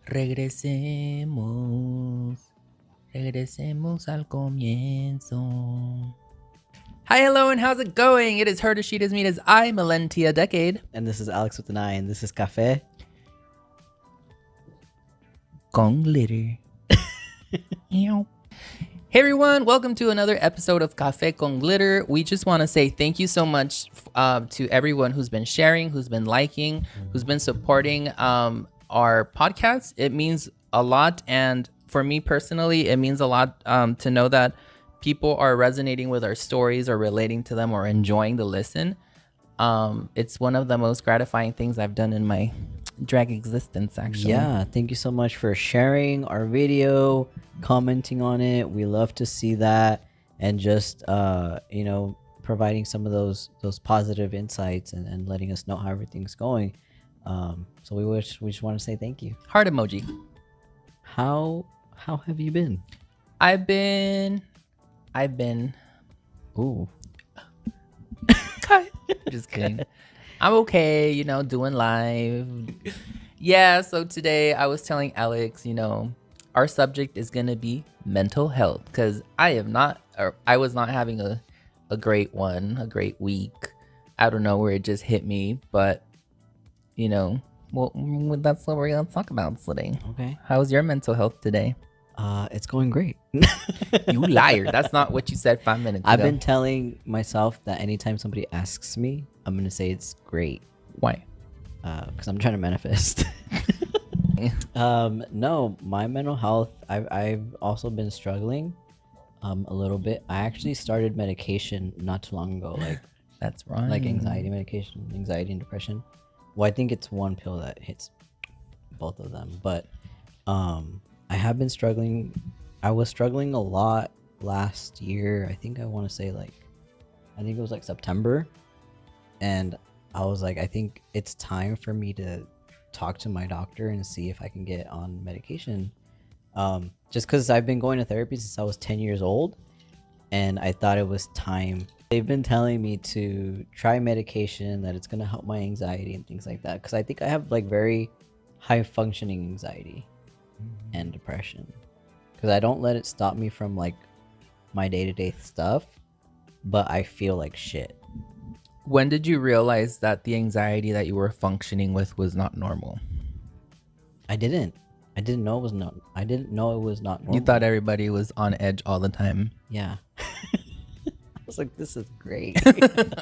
Regresemos. Regresemos al comienzo. Hi, hello, and how's it going? It is her to she, it is me, it is I, Millenia Decade. And this is Alix with an I, and this is Café. Con glitter. Hey everyone, welcome to another episode of Café con Glitter. We just want to say thank you so much to everyone who's been sharing, who's been liking, who's been supporting our podcast. It means a lot, and for me personally, it means a lot to know that people are resonating with our stories or relating to them or enjoying the listen. It's one of the most gratifying things I've done in my drag existence, actually. Yeah, thank you so much for sharing our video, commenting on it. We love to see that, and just providing some of those positive insights and letting us know how everything's going. So we just want to say thank you. Heart emoji. How have you been? I've been Ooh. cut. Just kidding. I'm okay, doing live. Yeah, so today I was telling Alix, our subject is gonna be mental health, because I was not having a great week. I don't know where it just hit me, but well, that's what we're gonna talk about today. Okay. How's your mental health today? It's going great. You liar. That's not what you said 5 minutes ago. I've been telling myself that anytime somebody asks me, I'm going to say it's great. Why? Because I'm trying to manifest. No, my mental health, I've also been struggling a little bit. I actually started medication not too long ago, like that's right, like anxiety medication, anxiety and depression. Well, I think it's one pill that hits both of them, but I have been struggling. I was struggling a lot last year. I think it was like September. And I was like, I think it's time for me to talk to my doctor and see if I can get on medication. Just because I've been going to therapy since I was 10 years old. And I thought it was time. They've been telling me to try medication, that it's going to help my anxiety and things like that. Because I think I have like very high functioning anxiety and depression, because I don't let it stop me from like my day-to-day stuff, but I feel like shit. When did you realize that the anxiety that you were functioning with was not normal? I didn't know it was not normal. You thought everybody was on edge all the time. Yeah. I was like, this is great.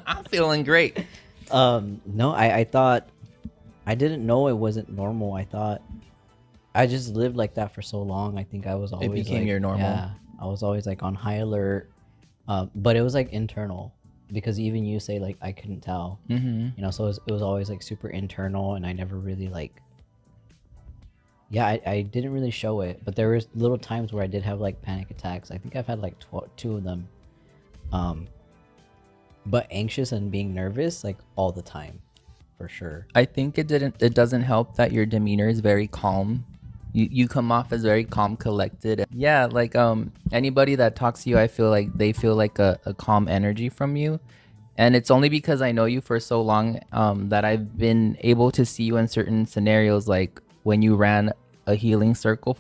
I'm feeling great. No, I thought, I didn't know it wasn't normal. I thought I just lived like that for so long. I think I was always, it became like, your normal. Yeah, I was always like on high alert, but it was like internal, because even you say like I couldn't tell, so it was always like super internal, and I never really like, I didn't really show it, but there was little times where I did have like panic attacks. I think I've had like two of them, but anxious and being nervous like all the time, for sure. I think it doesn't help that your demeanor is very calm. You come off as very calm, collected. Yeah, like anybody that talks to you, I feel like they feel like a calm energy from you. And it's only because I know you for so long that I've been able to see you in certain scenarios, like when you ran a healing circle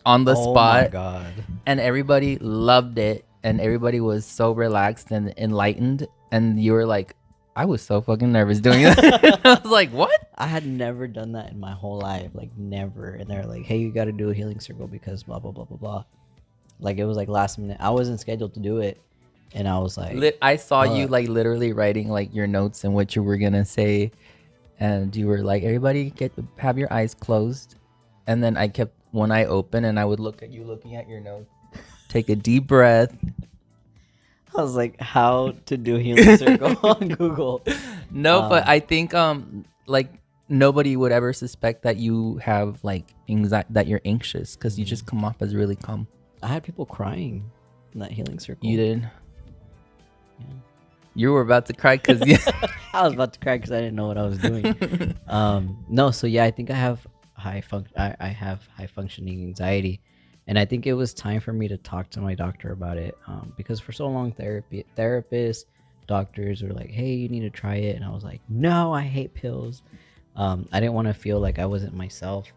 on the spot. Oh my god. And everybody loved it, and everybody was so relaxed and enlightened, and you were like, I was so fucking nervous doing that. I was like, what? I had never done that in my whole life, like never. And they're like, hey, you got to do a healing circle because blah blah blah blah blah. Like it was like last minute. I wasn't scheduled to do it, and I was like, I saw you like literally writing like your notes and what you were gonna say, and you were like, everybody have your eyes closed. And then I kept one eye open, and I would look at you looking at your notes, take a deep breath. I was like, how to do healing circle on Google. No, but I think like nobody would ever suspect that you have like anxiety, that you're anxious, because you just come off as really calm. I had people crying in that healing circle. You did? Yeah. You were about to cry because I was about to cry because I didn't know what I was doing. No, so yeah, I think I have high functioning anxiety. And I think it was time for me to talk to my doctor about it, because for so long, therapists, doctors were like, hey, you need to try it. And I was like, no, I hate pills. I didn't want to feel like I wasn't myself.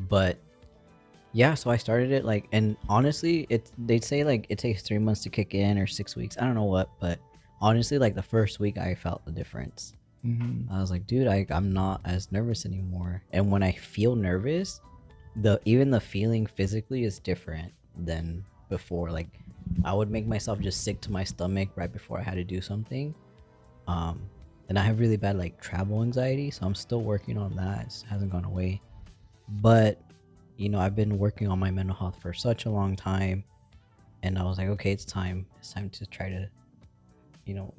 But yeah, so I started it like, and honestly, they'd say like it takes 3 months to kick in or 6 weeks. I don't know what, but honestly, like the first week I felt the difference. Mm-hmm. I was like, dude, I'm not as nervous anymore. And when I feel nervous, even the feeling physically is different than before. Like I would make myself just sick to my stomach right before I had to do something. And I have really bad like travel anxiety, so I'm still working on that. It hasn't gone away. But I've been working on my mental health for such a long time, and I was like, okay, it's time to try to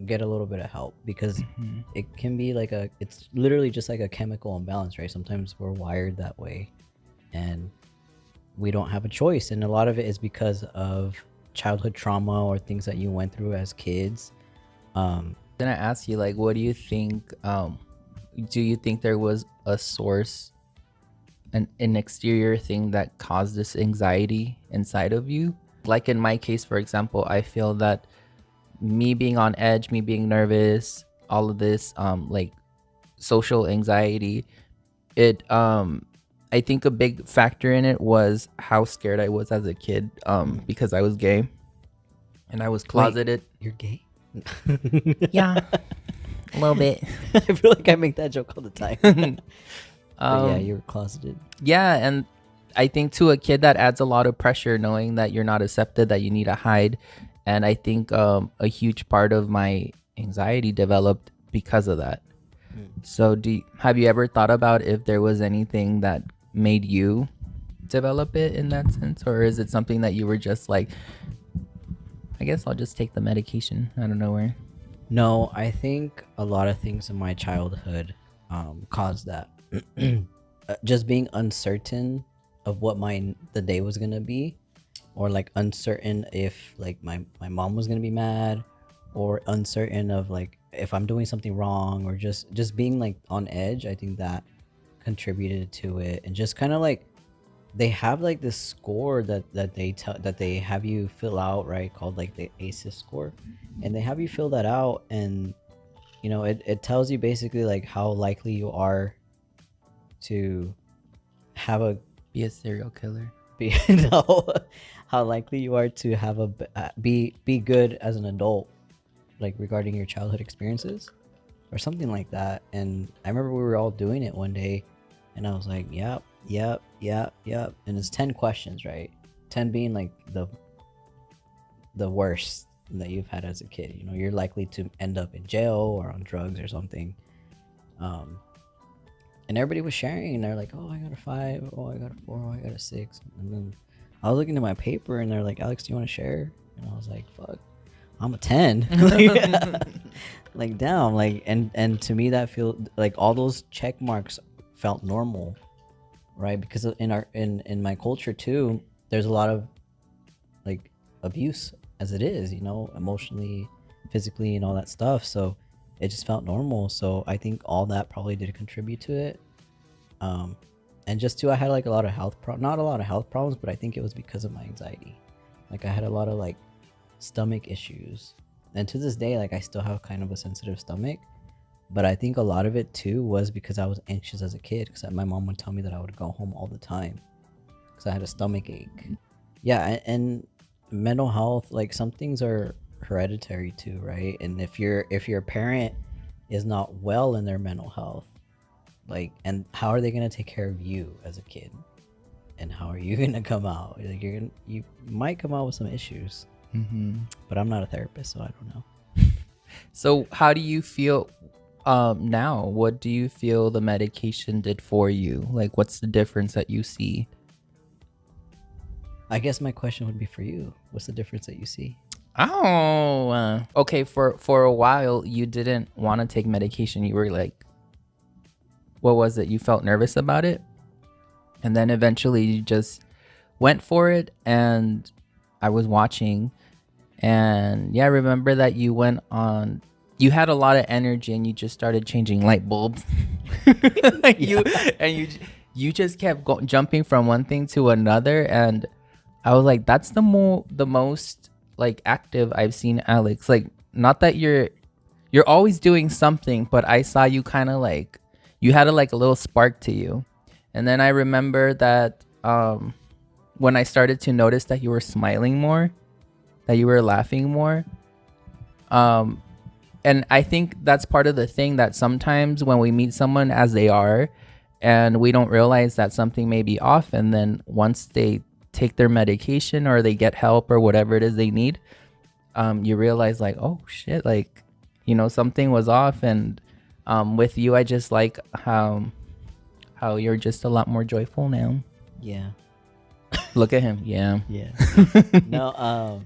get a little bit of help, because Mm-hmm. it can be like it's literally just like a chemical imbalance, right? Sometimes we're wired that way, and we don't have a choice, and a lot of it is because of childhood trauma or things that you went through as kids. Then I ask you, like, what do you think? Do you think there was a source, an exterior thing that caused this anxiety inside of you? Like in my case, for example, I feel that me being on edge, me being nervous, all of this, like social anxiety, it, I think a big factor in it was how scared I was as a kid, because I was gay and I was closeted. Wait, you're gay? Yeah, a little bit. I feel like I make that joke all the time. But yeah, you're closeted. Yeah, and I think to a kid that adds a lot of pressure, knowing that you're not accepted, that you need to hide. And I think a huge part of my anxiety developed because of that. So have you ever thought about if there was anything that made you develop it in that sense? Or is it something that you were just like, I guess I'll just take the medication out of nowhere? No, I think a lot of things in my childhood caused that. Just being uncertain of what the day was gonna be, or like uncertain if like my mom was gonna be mad, or uncertain of like if I'm doing something wrong, or just being like on edge. I think that contributed to it. And just kind of like they have like this score that they have you fill out, right, called like the ACEs score, and they have you fill that out, and it tells you basically like how likely you are to have Be a serial killer. no, how likely you are to have be good as an adult, like regarding your childhood experiences or something like that. And I remember we were all doing it one day, and I was like, yep, and it's 10 questions, right? 10 being like the worst that you've had as a kid. You're likely to end up in jail or on drugs or something. And everybody was sharing, and they're like, oh, I got a 5, oh, I got a 4, oh, I got a 6. And then I was looking at my paper, and they're like, Alex, do you want to share? And I was like, fuck, I'm a 10. Like damn, like, and to me that feel like all those check marks felt normal, right? Because in my culture too, there's a lot of like abuse as it is, emotionally, physically, and all that stuff. So it just felt normal. So I think all that probably did contribute to it. And just too, I had like a lot of not a lot of health problems, but I think it was because of my anxiety. Like I had a lot of like stomach issues, and to this day, like I still have kind of a sensitive stomach. But I think a lot of it too was because I was anxious as a kid, because my mom would tell me that I would go home all the time because I had a stomach ache. Yeah, and mental health, like some things are hereditary too, right? And if your parent is not well in their mental health, like, and how are they gonna take care of you as a kid? And how are you gonna come out? Like you might come out with some issues. Mm-hmm. But I'm not a therapist, so I don't know. So how do you feel now? What do you feel the medication did for you? Like, what's the difference that you see? I guess my question would be for you. What's the difference that you see? Oh, okay. For a while, you didn't want to take medication. You were like, what was it? You felt nervous about it, and then eventually you just went for it. And I was watching. And yeah, I remember that you had a lot of energy, and you just started changing light bulbs. You just kept jumping from one thing to another. And I was like, that's the most like active I've seen Alex. Like, not that you're always doing something, but I saw you kind of like, you had a little spark to you. And then I remember that when I started to notice that you were smiling more, that you were laughing more. And I think that's part of the thing, that sometimes when we meet someone as they are and we don't realize that something may be off, and then once they take their medication or they get help or whatever it is they need, you realize like, oh shit, like, you know, something was off. And with you, I just like how you're just a lot more joyful now. Yeah. Look at him. Yeah. Yeah. No,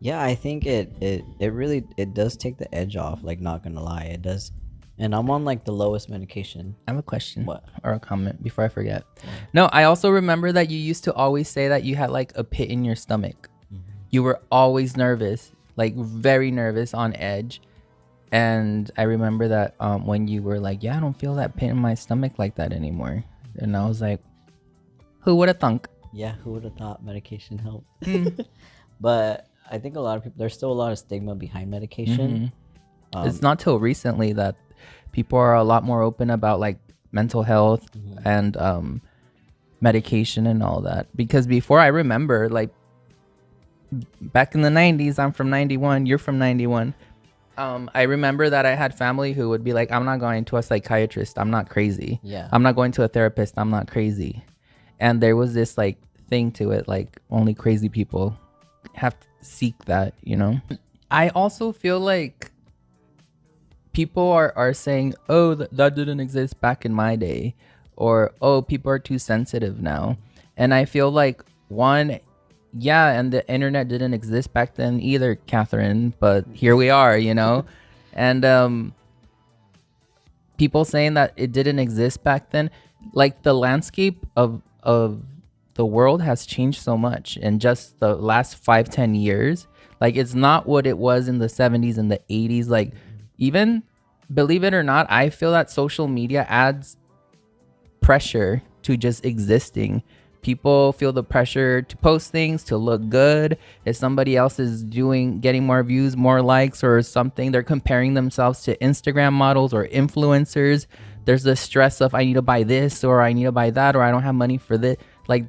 yeah, I think it really does take the edge off, like, not gonna lie, it does. And I'm on like the lowest medication. I have a question. What? Or a comment before I forget. No, I also remember that you used to always say that you had like a pit in your stomach. You were always nervous, like very nervous, on edge. And I remember that when you were like, yeah, I don't feel that pit in my stomach like that anymore. And I was like, who would have thunk? Yeah, who would have thought medication helped? But I think a lot of people, there's still a lot of stigma behind medication. It's not till recently that people are a lot more open about like mental health and medication and all that. Because before, I remember like back in the 90s, I'm from 91, you're from 91. I remember that I had family who would be like, I'm not going to a psychiatrist, I'm not crazy. Yeah. I'm not going to a therapist, I'm not crazy. And there was this like thing to it, like only crazy people have to seek that, you know. I also feel like people are saying, oh, that didn't exist back in my day, or oh, people are too sensitive now. And I feel like, one, yeah, and the internet didn't exist back then either, Catherine, but here we are, you know. And people saying that it didn't exist back then, like the landscape of the world has changed so much in just the last 5-10 years. Like, it's not what it was in the 70s and the 80s. Like, even, believe it or not, I feel that social media adds pressure to just existing. People feel the pressure to post things, to look good. If somebody else is getting more views, more likes or something, they're comparing themselves to Instagram models or influencers. There's the stress of, I need to buy this or I need to buy that, or I don't have money for this. Like,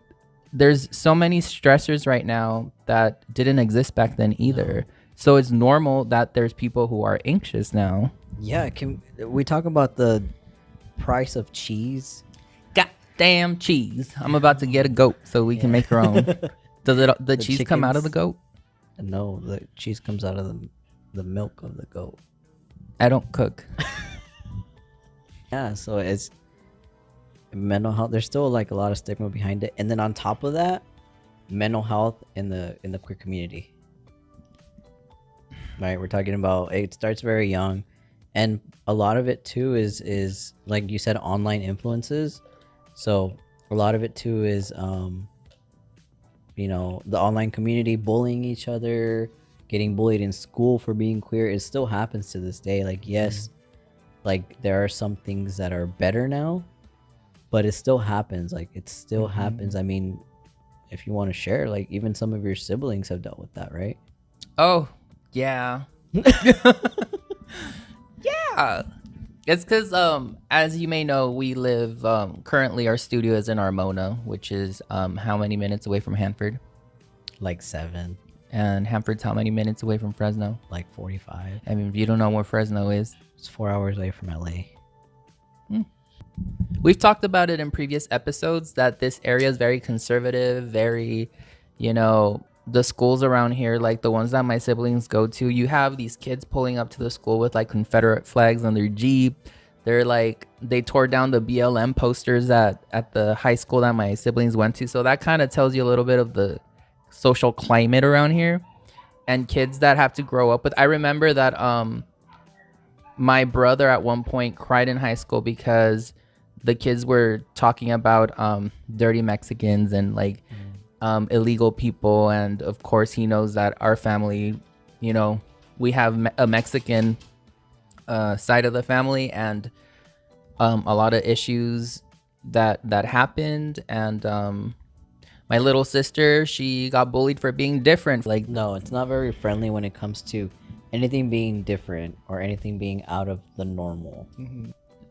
there's so many stressors right now that didn't exist back then either. So it's normal that there's people who are anxious now. Yeah, can we talk about the price of cheese? Goddamn cheese. I'm about to get a goat so we can make our own. Does the cheese come out of the goat? No, the cheese comes out of the milk of the goat. I don't cook. Yeah, so it's mental health. There's still like a lot of stigma behind it, and then on top of that, mental health in the queer community. Right, we're talking about, it starts very young, and a lot of it too is like you said, online influences. So a lot of it too is you know, the online community bullying each other, getting bullied in school for being queer. It still happens to this day. Like, yes, like there are some things that are better now, but it still happens. Like, it still happens. I mean, if you want to share, like, even some of your siblings have dealt with that, right? Oh, yeah. Yeah. It's because, as you may know, we live, currently our studio is in Armona, which is how many minutes away from Hanford? Like 7. And Hanford's how many minutes away from Fresno? Like 45. I mean, if you don't know where Fresno is, It's 4 hours away from LA. We've talked about it in previous episodes that this area is very conservative, very, you know, the schools around here, like the ones that my siblings go to, you have these kids pulling up to the school with like Confederate flags on their Jeep. They're like, they tore down the BLM posters at the high school that my siblings went to. So that kind of tells you a little bit of the social climate around here, and kids that have to grow up with. I remember that my brother at one point cried in high school because the kids were talking about dirty Mexicans and like illegal people. And of course he knows that our family, you know, we have a Mexican side of the family, and a lot of issues that happened. And my little sister, she got bullied for being different. Like, No, it's not very friendly when it comes to anything being different or anything being out of the normal.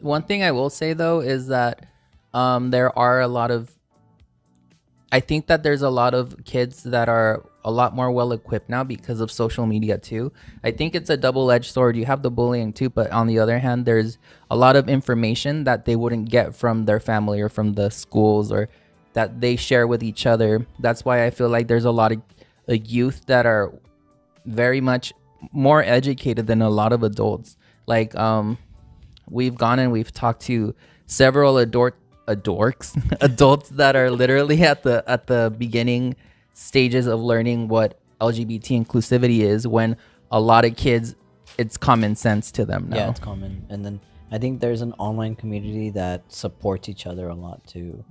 one thing I will say though is that there are a lot of, I think that there's a lot of kids that are a lot more well equipped now because of social media too. I think it's a double-edged sword. You have the bullying too, but on the other hand, there's a lot of information that they wouldn't get from their family or from the schools, or that they share with each other. That's why I feel like there's a lot of youth that are very much more educated than a lot of adults. Like we've gone and we've talked to several adults that are literally at the beginning stages of learning what LGBT inclusivity is, when a lot of kids, it's common sense to them now. Yeah, it's common. And then I think there's an online community that supports each other a lot too.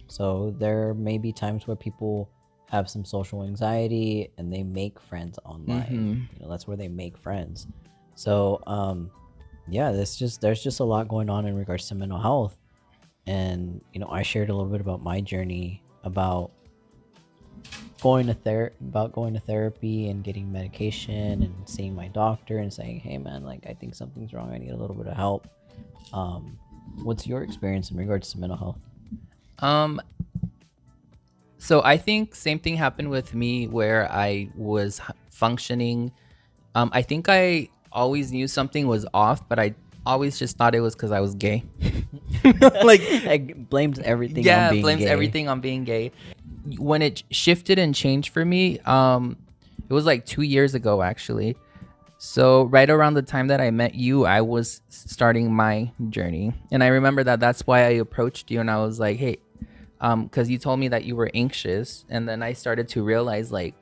So there may be times where people have some social anxiety and they make friends online. That's where they make friends. So yeah, there's just a lot going on in regards to mental health. And I shared a little bit about my journey, about going to therapy and getting medication and seeing my doctor and saying, hey man, like I think something's wrong, I need a little bit of help. What's your experience in regards to mental health? So I think same thing happened with me, where I was functioning. I think I always knew something was off, but I always just thought it was because I was gay. Like I blamed everything on being blames gay. everything on being gay. When it shifted and changed for me, it was like 2 years ago actually. So right around the time that I met you, I was starting my journey. And I remember that's why I approached you, and I was like, hey, because you told me that you were anxious, and then I started to realize like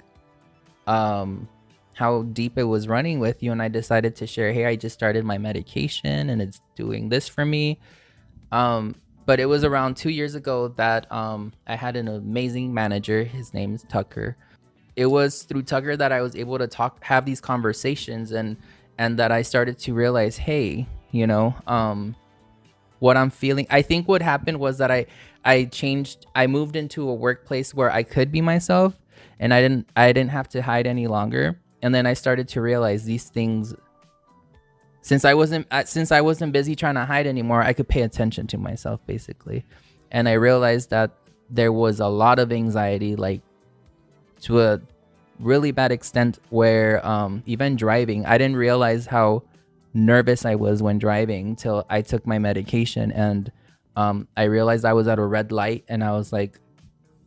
how deep it was running with you, and I decided to share, hey, I just started my medication and it's doing this for me. But it was around 2 years ago that I had an amazing manager. His name is Tucker. It was through Tucker that I was able to have these conversations, and that I started to realize, hey, what I'm feeling. I think what happened was that I moved into a workplace where I could be myself, and I didn't have to hide any longer. And then I started to realize these things. Since I wasn't busy trying to hide anymore, I could pay attention to myself basically. And I realized that there was a lot of anxiety, like to a really bad extent, where even driving, I didn't realize how nervous I was when driving till I took my medication. And I realized I was at a red light, and I was like,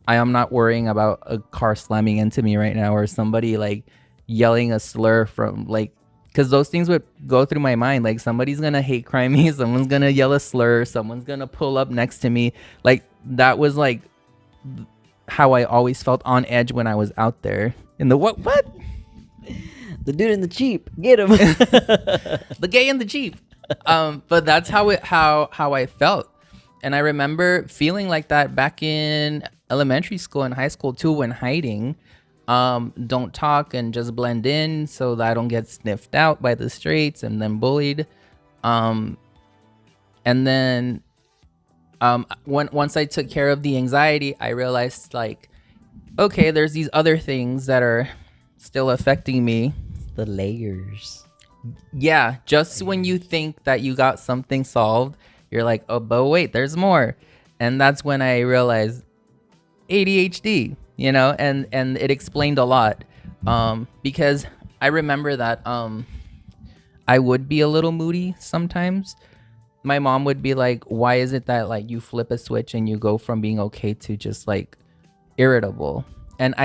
I am not worrying about a car slamming into me right now, or somebody like yelling a slur from like, because those things would go through my mind, like somebody's gonna hate crime me, someone's gonna yell a slur, someone's gonna pull up next to me. Like that was like how I always felt on edge when I was out there in the what the dude in the Jeep, get him. The gay in the Jeep. But that's how I felt. And I remember feeling like that back in elementary school and high school too, when hiding. Don't talk and just blend in so that I don't get sniffed out by the streets and then bullied. And then once I took care of the anxiety, I realized like, okay, there's these other things that are still affecting me. The layers. Yeah, just when you think that you got something solved, you're like, oh, but wait, there's more. And that's when I realized ADHD, and it explained a lot. Because I remember that I would be a little moody sometimes. My mom would be like, why is it that like you flip a switch and you go from being okay to just like irritable? And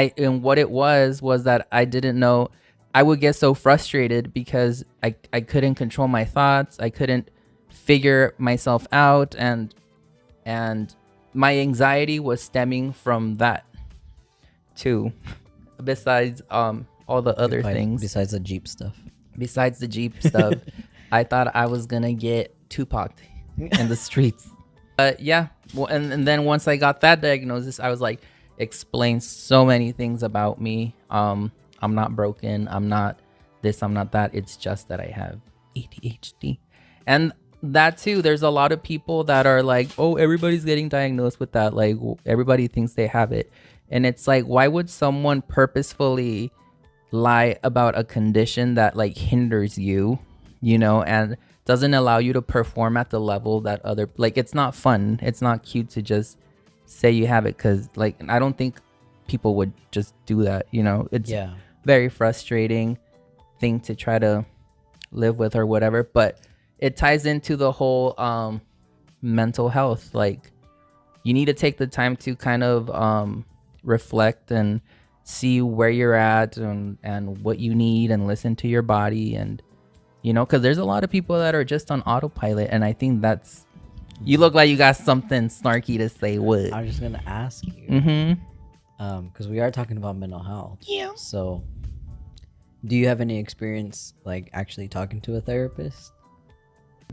what it was that I didn't know. I would get so frustrated because I couldn't control my thoughts. I couldn't figure myself out, and my anxiety was stemming from that too. Besides all the other things. Besides the Jeep stuff. I thought I was gonna get Tupac in the streets. Yeah. Well, and then once I got that diagnosis, I was like, explain so many things about me. I'm not broken. I'm not this. I'm not that. It's just that I have ADHD. And that too, there's a lot of people that are like, oh, everybody's getting diagnosed with that. Like everybody thinks they have it. And it's like, why would someone purposefully lie about a condition that like hinders you, and doesn't allow you to perform at the level that other, like, it's not fun. It's not cute to just say you have it, because like I don't think people would just do that, you know. It's very frustrating thing to try to live with or whatever, but it ties into the whole mental health. Like, you need to take the time to kind of reflect and see where you're at and what you need, and listen to your body. And you know, because there's a lot of people that are just on autopilot, and I think that's, you look like you got something snarky to say. What? I was just gonna ask you, because we are talking about mental health. Yeah. So, do you have any experience like actually talking to a therapist?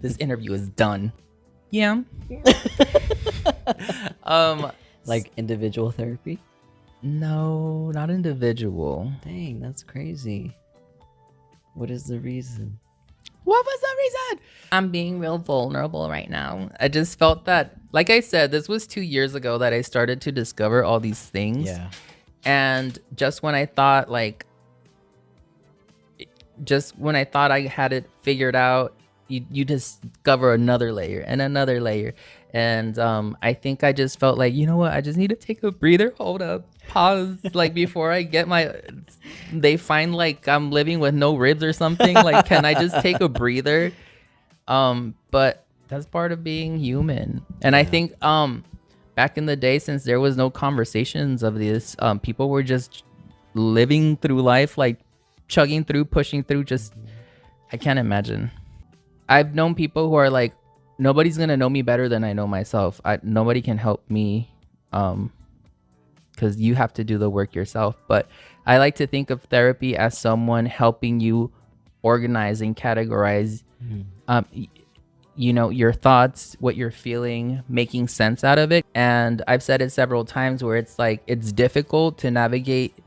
This interview is done. Yeah. Like individual therapy? No, not individual. Dang, that's crazy. What is the reason? What was the reason? I'm being real vulnerable right now. I just felt that, like I said, this was 2 years ago that I started to discover all these things. Yeah. And just when I thought I had it figured out, you discover another layer and another layer. And I think I just felt like, you know what, I just need to take a breather, hold up, pause, like before I get they find like I'm living with no ribs or something. Like, can I just take a breather? But that's part of being human. And I think back in the day, since there was no conversations of this, people were just living through life, like chugging through, pushing through. Just, I can't imagine. I've known people who are like, nobody's gonna know me better than I know myself. Nobody can help me, because you have to do the work yourself. But I like to think of therapy as someone helping you organize and categorize, you know, your thoughts, what you're feeling, making sense out of it. And I've said it several times where it's like, it's difficult to navigate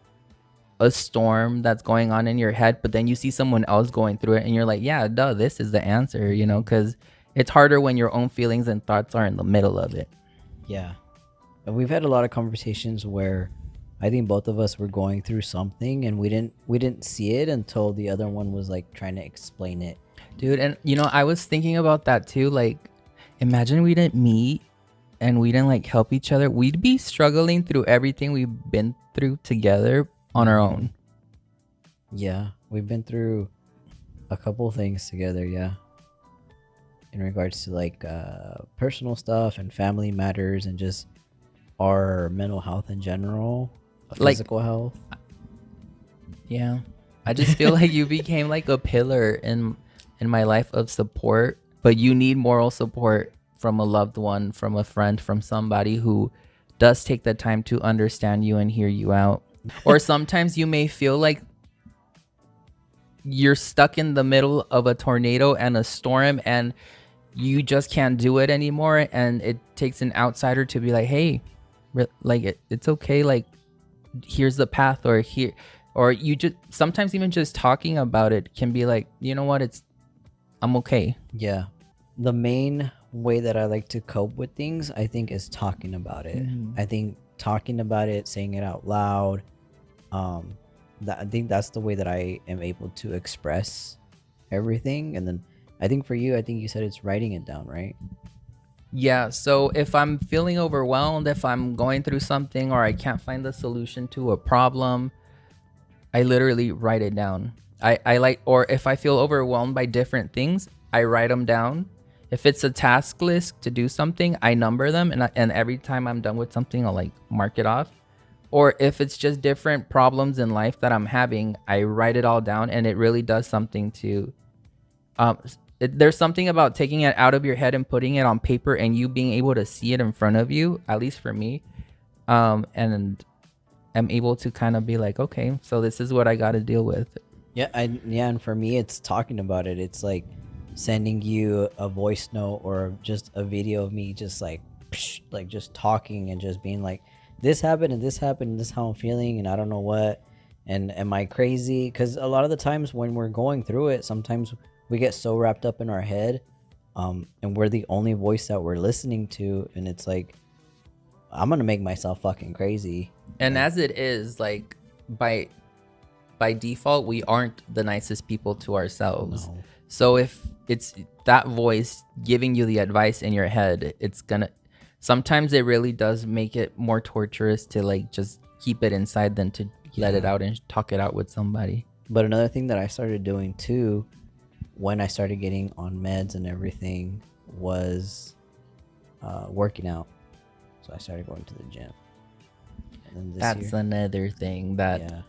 a storm that's going on in your head, but then you see someone else going through it and you're like, yeah, duh, this is the answer, you know, because it's harder when your own feelings and thoughts are in the middle of it. Yeah. And we've had a lot of conversations where I think both of us were going through something and we didn't see it until the other one was like trying to explain it. Dude, and you know, I was thinking about that too. Like, imagine we didn't meet and we didn't like help each other. We'd be struggling through everything we've been through together on our own. Yeah, we've been through a couple things together, yeah. In regards to like personal stuff and family matters and just our mental health in general, physical health. Yeah, I just feel like you became like a pillar in my life of support, but you need moral support from a loved one, from a friend, from somebody who does take the time to understand you and hear you out. Or sometimes you may feel like you're stuck in the middle of a tornado and a storm and you just can't do it anymore, and it takes an outsider to be like, hey, like it's okay, like here's the path, or here, or you just sometimes even just talking about it can be like, you know what, I'm okay. Yeah, the main way that I like to cope with things, I think, is talking about it. I think talking about it, saying it out loud, I think that's the way that I am able to express everything. And then I think for you, I think you said it's writing it down, right? Yeah, so if I'm feeling overwhelmed, if I'm going through something, or I can't find the solution to a problem, I literally write it down. I like, or if I feel overwhelmed by different things, I write them down. If it's a task list to do something, I number them, and every time I'm done with something, I'll like mark it off. Or if it's just different problems in life that I'm having, I write it all down, and it really does something to there's something about taking it out of your head and putting it on paper and you being able to see it in front of you, at least for me. And I'm able to kind of be like, okay, so this is what I got to deal with. Yeah, and for me, it's talking about it. It's like sending you a voice note or just a video of me just like just talking and just being like, this happened and this happened and this is how I'm feeling and I don't know what, and am I crazy? Because a lot of the times when we're going through it, sometimes we get so wrapped up in our head, and we're the only voice that we're listening to, and it's like, I'm gonna make myself fucking crazy. And as it is, like by default, we aren't the nicest people to ourselves. No. So if it's that voice giving you the advice in your head. Sometimes it really does make it more torturous to like just keep it inside than to let it out and talk it out with somebody. But another thing that I started doing too, when I started getting on meds and everything, was working out. So I started going to the gym. And then That's another thing that yeah.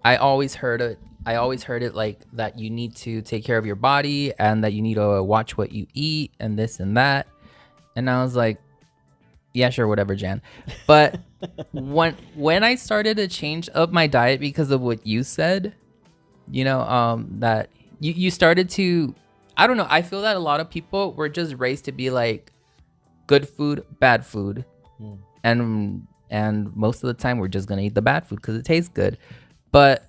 I always heard it. I always heard it like that you need to take care of your body and that you need to watch what you eat and this and that. And I was like, yeah, sure, whatever, Jan. But when I started to change up my diet because of what you said, you know, that you started to, I don't know, I feel that a lot of people were just raised to be like good food, bad food. And most of the time we're just gonna eat the bad food because it tastes good. But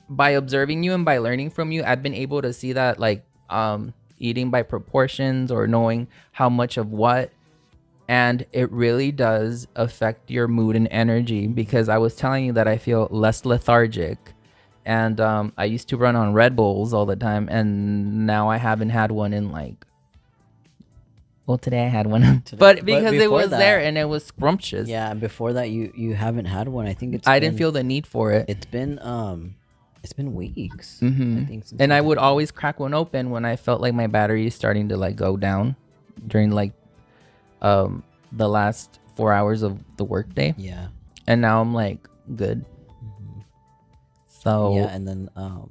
by observing you and by learning from you, I've been able to see that like eating by proportions or knowing how much of what, and it really does affect your mood and energy, because I was telling you that I feel less lethargic, and I used to run on Red Bulls all the time, and now I haven't had one in like, well, today I had one. But because it was there and it was scrumptious. Yeah, and before that you haven't had one. I think I didn't feel the need for it. It's been weeks. I think since and I would always crack one open when I felt like my battery is starting to like go down during like the last 4 hours of the workday. Yeah. And now I'm like good. So yeah, and then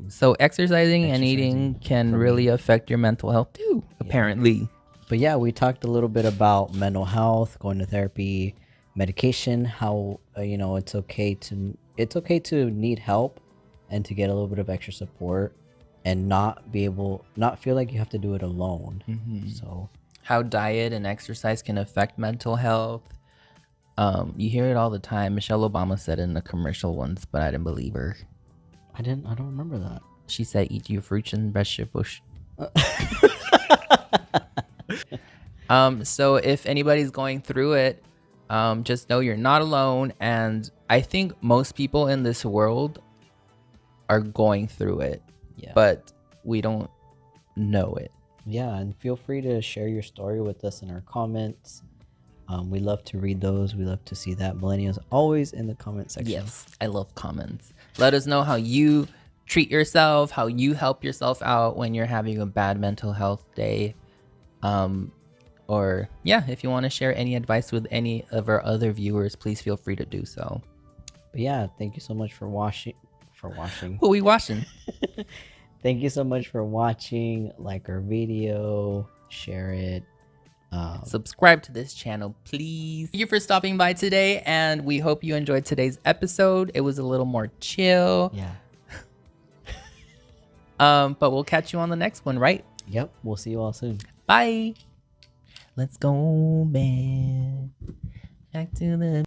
so exercising and eating can really affect your mental health too, apparently. But yeah, we talked a little bit about mental health, going to therapy, medication, how you know, it's okay to need help and to get a little bit of extra support and not feel like you have to do it alone. So how diet and exercise can affect mental health. You hear it all the time. Michelle Obama said it in the commercial once, but I didn't believe her. I don't remember that. She said, eat your fruits and vegetables. So if anybody's going through it, just know you're not alone. And I think most people in this world are going through it, but we don't know it. Yeah, and feel free to share your story with us in our comments. We love to read those. We love to see that. Millenia's always in the comment section. Yes, I love comments. Let us know how you treat yourself, how you help yourself out when you're having a bad mental health day. Or if you want to share any advice with any of our other viewers, please feel free to do so. But yeah, thank you so much for watching. Who we watching? Thank you so much for watching. Like our video, share it. Subscribe to this channel, please. Thank you for stopping by today, and we hope you enjoyed today's episode. It was a little more chill. Yeah. But we'll catch you on the next one, right? Yep. We'll see you all soon. Bye. Let's go back to the